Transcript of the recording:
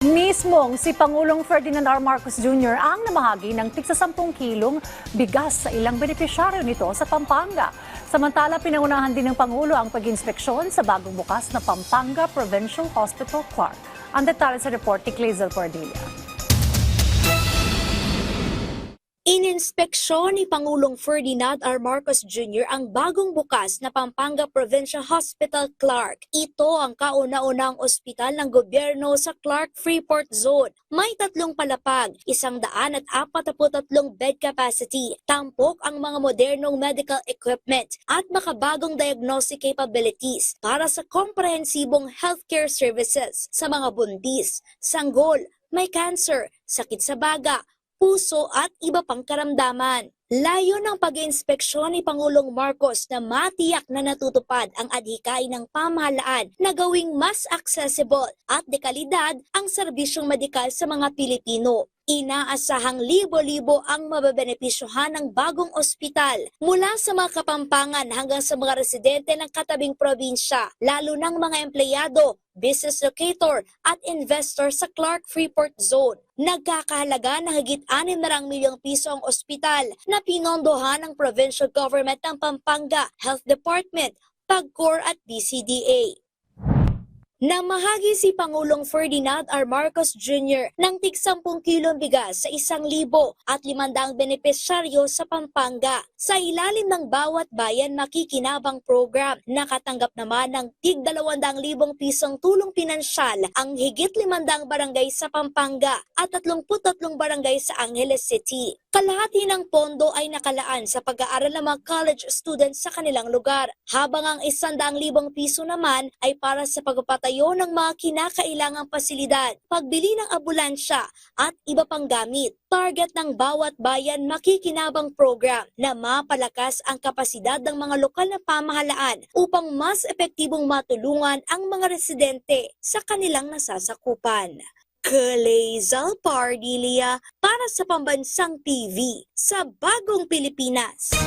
Mismong si Pangulong Ferdinand R. Marcos Jr. ang namahagi ng tigsa 10 kilong bigas sa ilang benepisyaryo nito sa Pampanga. Samantala, pinangunahan din ng Pangulo ang pag-inspeksyon sa bagong bukas na Pampanga Provincial Hospital Clark. Ang detalye sa report ni Clazel Pardilla. Ininspeksyon ni Pangulong Ferdinand R. Marcos Jr. ang bagong bukas na Pampanga Provincial Hospital Clark. Ito ang kauna-unang ospital ng gobyerno sa Clark Freeport Zone. May 3 palapag, 143 bed capacity, tampok ang mga modernong medical equipment at makabagong diagnostic capabilities para sa komprehensibong healthcare services sa mga bundis, sanggol, may cancer, sakit sa baga, puso at iba pang karamdaman. Layo ng pag-inspeksyon ni Pangulong Marcos na matiyak na natutupad ang adhikain ng pamahalaan na gawing mas accessible at dekalidad ang serbisyong medikal sa mga Pilipino. Inaasahang libo-libo ang mabebenepisyohan ng bagong ospital mula sa mga Kapampangan hanggang sa mga residente ng katabing probinsya, lalo ng mga empleyado, business locator at investor sa Clark Freeport Zone. Nagkakahalaga ng higit 600 milyong piso ang ospital na pinondohan ng Provincial Government ng Pampanga, Health Department, PAGCOR at DCDA. Namahagi si Pangulong Ferdinand R. Marcos Jr. ng tig 10 kilong bigas sa 1,500 benepisyaryo sa Pampanga. Sa ilalim ng bawat bayan makikinabang program, nakatanggap naman ng tig 200,000 pisong tulong pinansyal ang higit 500 barangay sa Pampanga at 33 barangay sa Angeles City. Kalahati ng pondo ay nakalaan sa pag-aaral ng mga college students sa kanilang lugar, habang ang 100,000 piso naman ay para sa pagpapatayo ng mga kinakailangang pasilidad, pagbili ng ambulansya at iba pang gamit. Target ng bawat bayan makikinabang program na mapalakas ang kapasidad ng mga lokal na pamahalaan upang mas epektibong matulungan ang mga residente sa kanilang nasasakupan. Clazel Pardilla para sa Pambansang TV sa Bagong Pilipinas.